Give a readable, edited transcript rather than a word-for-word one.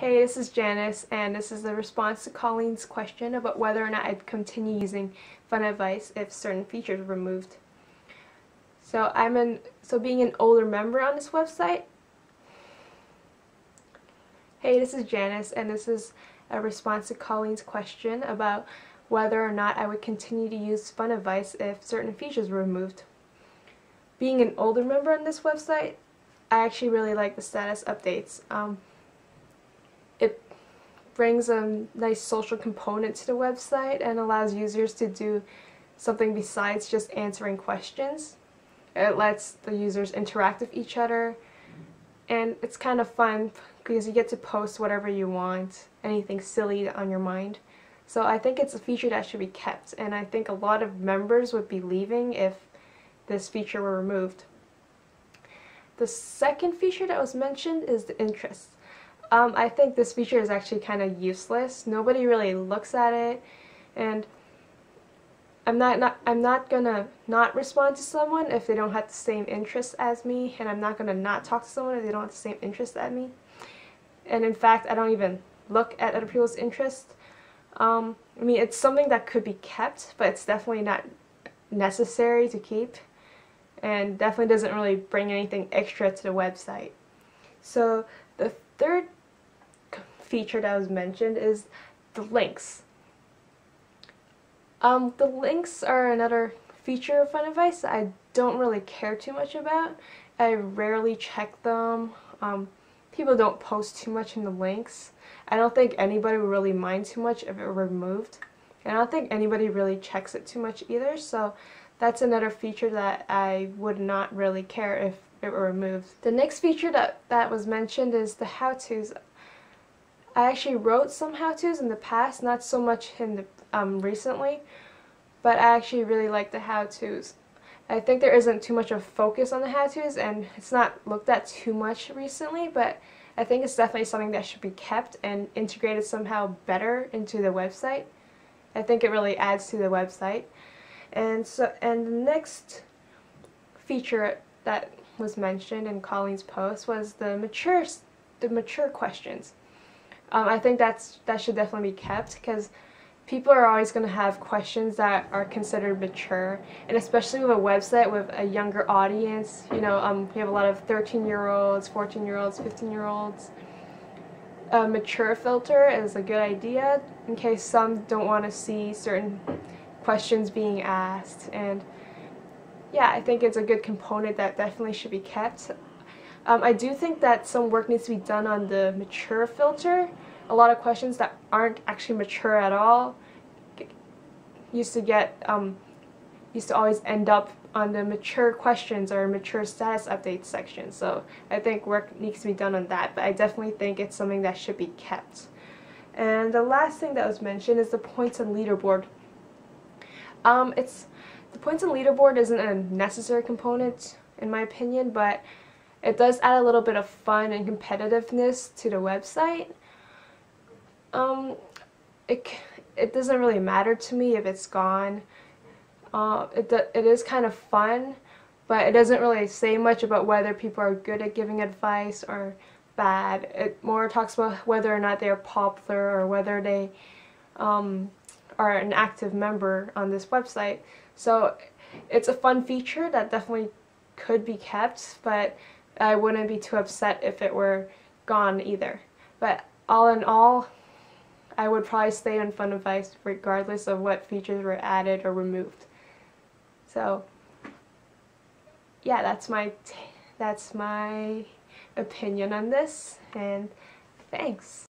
Hey, this is Janice, and this is the response to Colleen's question about whether or not I'd continue using FunAdvice if certain features were removed. So being an older member on this website. Hey, this is Janice, and this is a response to Colleen's question about whether or not I would continue to use FunAdvice if certain features were removed. Being an older member on this website, I actually really like the status updates. It brings a nice social component to the website and allows users to do something besides just answering questions. It lets the users interact with each other, and it's kind of fun because you get to post whatever you want, anything silly on your mind. So I think it's a feature that should be kept, and I think a lot of members would be leaving if this feature were removed. The second feature that was mentioned is the interests. I think this feature is actually kind of useless. Nobody really looks at it, and I'm not gonna not respond to someone if they don't have the same interests as me, and I'm not gonna not talk to someone if they don't have the same interests as me. And in fact, I don't even look at other people's interests. I mean, it's something that could be kept, but it's definitely not necessary to keep, and definitely doesn't really bring anything extra to the website. So the third feature that was mentioned is the links. The links are another feature of FunAdvice I don't really care too much about. I rarely check them. People don't post too much in the links. I don't think anybody would really mind too much if it were removed. And I don't think anybody really checks it too much either, so that's another feature that I would not really care if it were removed. The next feature that was mentioned is the how-tos. I actually wrote some how-tos in the past, not so much in the recently, but I actually really like the how-tos. I think there isn't too much of focus on the how-tos, and it's not looked at too much recently, but I think it's definitely something that should be kept and integrated somehow better into the website. I think it really adds to the website. And the next feature that was mentioned in Colleen's post was the mature questions. I think that should definitely be kept, because people are always going to have questions that are considered mature, and especially with a website with a younger audience. You know, we have a lot of 13-year-olds, 14-year-olds, 15-year-olds. A mature filter is a good idea in case some don't want to see certain questions being asked, and yeah, I think it's a good component that definitely should be kept. I do think that some work needs to be done on the mature filter. A lot of questions that aren't actually mature at all used to always end up on the mature questions or mature status updates section. So I think work needs to be done on that, but I definitely think it's something that should be kept. And the last thing that was mentioned is the points and leaderboard. The points and leaderboard isn't a necessary component in my opinion, but it does add a little bit of fun and competitiveness to the website. It doesn't really matter to me if it's gone. It is kind of fun, but it doesn't really say much about whether people are good at giving advice or bad. It more talks about whether or not they are popular or whether they are an active member on this website. So it's a fun feature that definitely could be kept, but I wouldn't be too upset if it were gone either. But all in all, I would probably stay on FunAdvice regardless of what features were added or removed. So yeah, that's my opinion on this, and thanks.